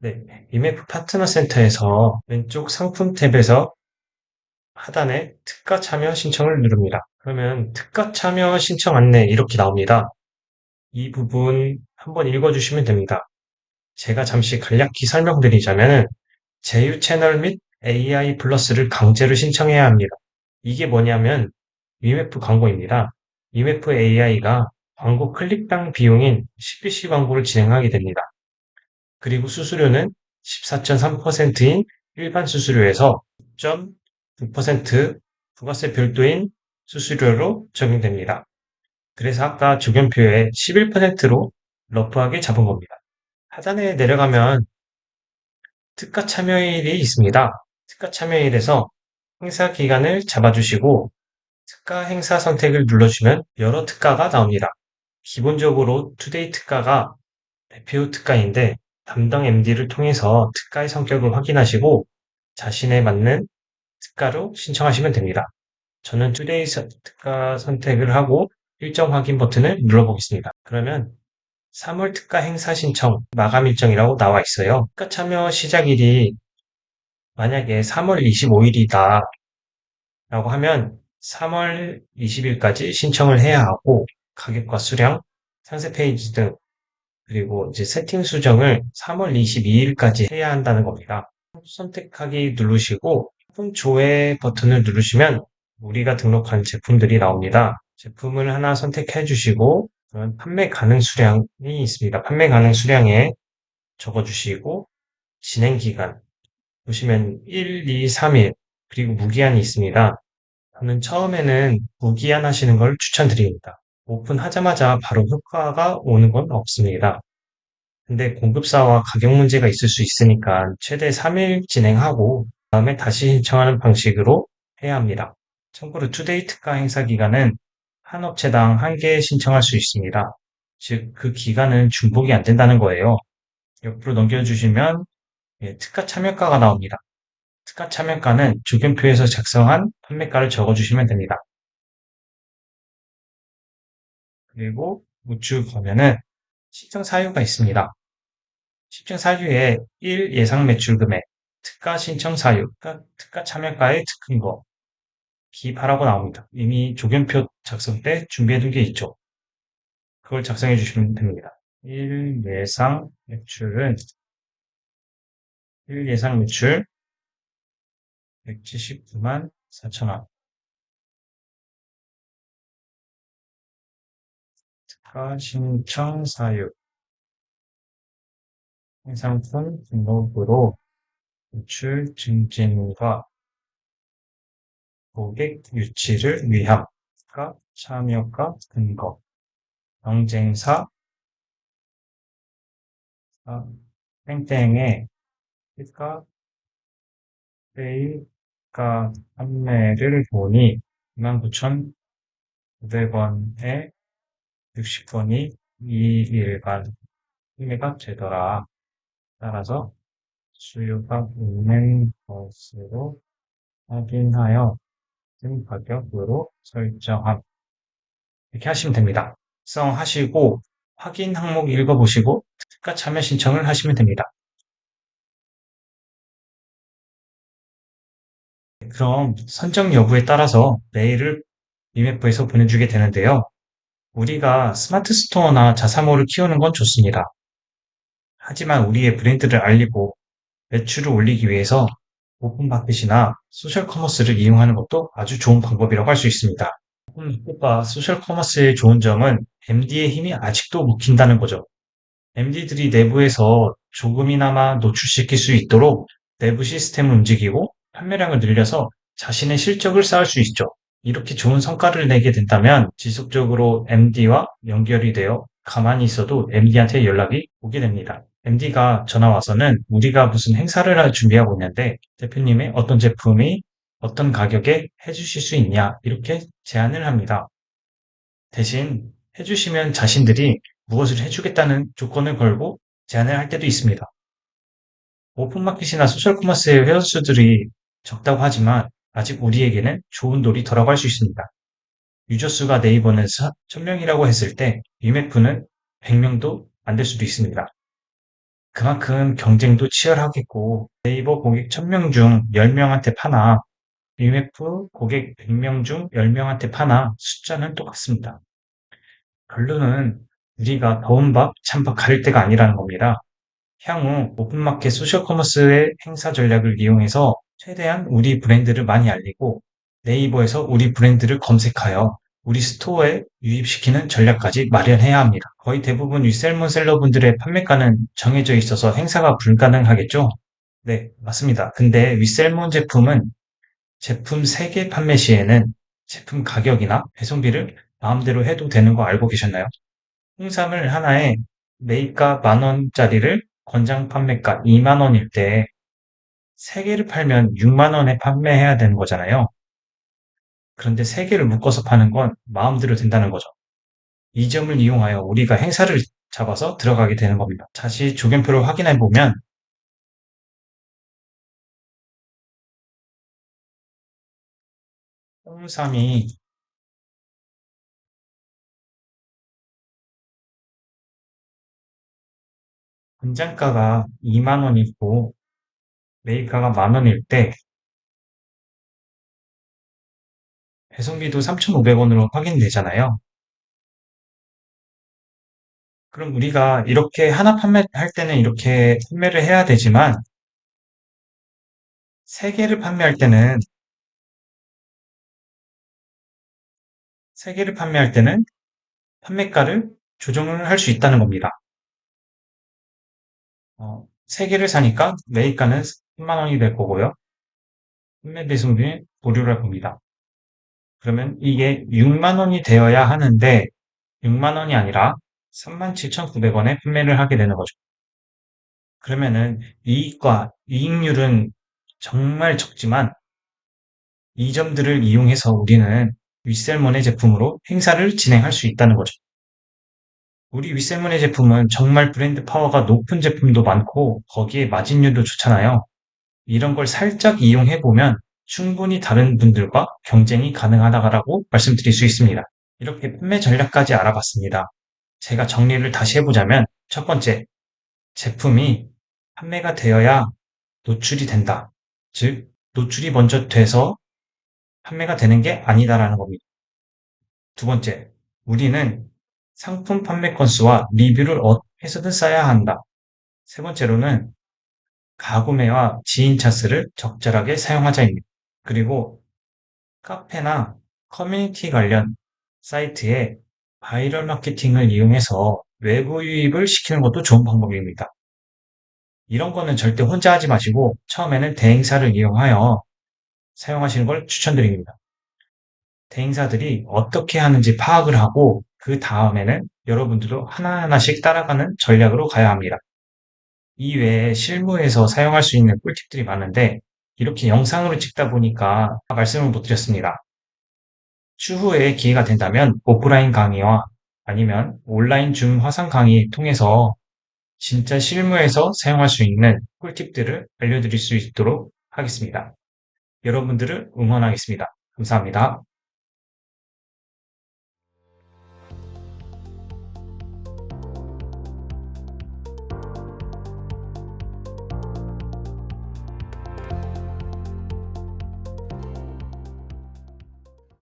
네, 이메프 파트너 센터에서 왼쪽 상품 탭에서 하단에 특가 참여 신청을 누릅니다. 그러면 특가 참여 신청 안내 이렇게 나옵니다. 이 부분 한번 읽어주시면 됩니다. 제가 잠시 간략히 설명드리자면 제휴 채널 및 AI 플러스를 강제로 신청해야 합니다. 이게 뭐냐면 위메프 광고입니다. 위메프 AI가 광고 클릭당 비용인 CPC 광고를 진행하게 됩니다. 그리고 수수료는 14.3%인 일반 수수료에서 6.9% 부가세 별도인 수수료로 적용됩니다. 그래서 아까 조견표에 11%로 러프하게 잡은 겁니다. 하단에 내려가면 특가 참여일이 있습니다. 특가 참여일에서 행사 기간을 잡아주시고 특가 행사 선택을 눌러주면 여러 특가가 나옵니다. 기본적으로 투데이 특가가 대표 특가인데 담당 MD를 통해서 특가의 성격을 확인하시고 자신에 맞는 특가로 신청하시면 됩니다. 저는 투데이 특가 선택을 하고 일정 확인 버튼을 눌러보겠습니다. 그러면 3월 특가 행사 신청 마감 일정이라고 나와 있어요. 특가 참여 시작일이 만약에 3월 25일이다 라고 하면 3월 20일까지 신청을 해야 하고 가격과 수량, 상세 페이지 등 그리고 이제 세팅 수정을 3월 22일까지 해야 한다는 겁니다. 선택하기 누르시고 상품 조회 버튼을 누르시면 우리가 등록한 제품들이 나옵니다. 제품을 하나 선택해 주시고 판매 가능 수량이 있습니다. 판매 가능 수량에 적어 주시고 진행 기간 보시면 1, 2, 3일 그리고 무기한이 있습니다. 저는 처음에는 무기한 하시는 걸 추천드립니다. 오픈하자마자 바로 효과가 오는 건 없습니다. 근데 공급사와 가격 문제가 있을 수 있으니까 최대 3일 진행하고 그다음에 다시 신청하는 방식으로 해야 합니다. 참고로 투데이 특가 행사 기간은 한 업체당 한 개 신청할 수 있습니다. 즉, 그 기간은 중복이 안 된다는 거예요. 옆으로 넘겨주시면 예, 특가 참여가가 나옵니다. 특가 참여가는 주견표에서 작성한 판매가를 적어주시면 됩니다. 그리고 우측 보면은 시청 사유가 있습니다. 시청 사유에 1. 예상 매출 금액, 특가 신청 사유, 특가 참여가의 특근거, 기바라고 나옵니다. 이미 조견표 작성 때 준비해둔 게 있죠. 그걸 작성해 주시면 됩니다. 1 예상 매출은 1 예상 매출 179만 4천원. 특가 신청 사유, 상품 등록으로 매출 증진과 고객 유치를 위함, 특가 참여가 근거, 경쟁사 땡땡의 특가 세일가 판매를 보니 29,900원에 60번이 이일반 판매가 되더라. 따라서 수요가 있는 것으로 확인하여 같은 가격으로 설정함. 이렇게 하시면 됩니다. 작성하시고 확인 항목 읽어보시고 특가 참여 신청을 하시면 됩니다. 그럼 선정 여부에 따라서 메일을 이메프에서 보내주게 되는데요. 우리가 스마트 스토어나 자사몰을 키우는 건 좋습니다. 하지만 우리의 브랜드를 알리고 매출을 올리기 위해서 오픈마켓이나 소셜 커머스를 이용하는 것도 아주 좋은 방법이라고 할 수 있습니다. 오픈마켓과 소셜 커머스의 좋은 점은 MD의 힘이 아직도 먹힌다는 거죠. MD들이 내부에서 조금이나마 노출시킬 수 있도록 내부 시스템을 움직이고 판매량을 늘려서 자신의 실적을 쌓을 수 있죠. 이렇게 좋은 성과를 내게 된다면 지속적으로 MD와 연결이 되어 가만히 있어도 MD한테 연락이 오게 됩니다. MD가 전화 와서는 우리가 무슨 행사를 준비하고 있는데 대표님의 어떤 제품이 어떤 가격에 해주실 수 있냐 이렇게 제안을 합니다. 대신 해주시면 자신들이 무엇을 해주겠다는 조건을 걸고 제안을 할 때도 있습니다. 오픈마켓이나 소셜커머스의 회원수들이 적다고 하지만 아직 우리에게는 좋은 돌이 더라고 할 수 있습니다. 유저 수가 네이버는 1000명이라고 했을 때 위메프는 100명도 안 될 수도 있습니다. 그만큼 경쟁도 치열하겠고 네이버 고객 1000명 중 10명한테 파나 UMF 고객 100명 중 10명한테 파나 숫자는 똑같습니다. 결론은 우리가 더운 밥, 찬밥 가릴 때가 아니라는 겁니다. 향후 오픈마켓 소셜커머스의 행사 전략을 이용해서 최대한 우리 브랜드를 많이 알리고 네이버에서 우리 브랜드를 검색하여 우리 스토어에 유입시키는 전략까지 마련해야 합니다. 거의 대부분 리셀몬 셀러분들의 판매가는 정해져 있어서 행사가 불가능하겠죠? 네, 맞습니다. 근데 윗셀몬 제품은 제품 3개 판매 시에는 제품 가격이나 배송비를 마음대로 해도 되는 거 알고 계셨나요? 홍삼을 하나에 매입가 10,000원짜리를 권장 판매가 20,000원일 때 3개를 팔면 60,000원에 판매해야 되는 거잖아요. 그런데 3개를 묶어서 파는 건 마음대로 된다는 거죠. 이 점을 이용하여 우리가 행사를 잡아서 들어가게 되는 겁니다. 다시 조견표를 확인해 보면 홍삼이 권장가가 20,000원이고 매입가가 10,000원일 때 배송비도 3,500원으로 확인되잖아요. 그럼 우리가 이렇게 하나 판매할 때는 이렇게 판매를 해야 되지만 3개를 판매할 때는 3개를 판매할 때는 판매가를 조정을 할 수 있다는 겁니다. 3개를 사니까 매입가는 3만 원이 될 거고요. 판매 배송비는 무료를 겁니다. 그러면 이게 6만 원이 되어야 하는데 6만 원이 아니라 37,900원에 판매를 하게 되는 거죠. 그러면은 이익과 이익률은 정말 적지만 이 점들을 이용해서 우리는 윗셀몬의 제품으로 행사를 진행할 수 있다는 거죠. 우리 윗셀문의 제품은 정말 브랜드 파워가 높은 제품도 많고 거기에 마진율도 좋잖아요. 이런 걸 살짝 이용해 보면 충분히 다른 분들과 경쟁이 가능하다고 말씀드릴 수 있습니다. 이렇게 판매 전략까지 알아봤습니다. 제가 정리를 다시 해보자면 첫 번째, 제품이 판매가 되어야 노출이 된다. 즉, 노출이 먼저 돼서 판매가 되는 게 아니다라는 겁니다. 두 번째, 우리는 상품 판매 건수와 리뷰를 어떻게 해서든 쌓아야 한다. 세 번째로는 가구매와 지인 차스를 적절하게 사용하자입니다. 그리고 카페나 커뮤니티 관련 사이트에 바이럴 마케팅을 이용해서 외부 유입을 시키는 것도 좋은 방법입니다. 이런 거는 절대 혼자 하지 마시고 처음에는 대행사를 이용하여 사용하시는 걸 추천드립니다. 대행사들이 어떻게 하는지 파악을 하고 그 다음에는 여러분들도 하나하나씩 따라가는 전략으로 가야 합니다. 이외에 실무에서 사용할 수 있는 꿀팁들이 많은데 이렇게 영상으로 찍다 보니까 말씀을 못 드렸습니다. 추후에 기회가 된다면 오프라인 강의와 아니면 온라인 줌 화상 강의 통해서 진짜 실무에서 사용할 수 있는 꿀팁들을 알려드릴 수 있도록 하겠습니다. 여러분들을 응원하겠습니다. 감사합니다.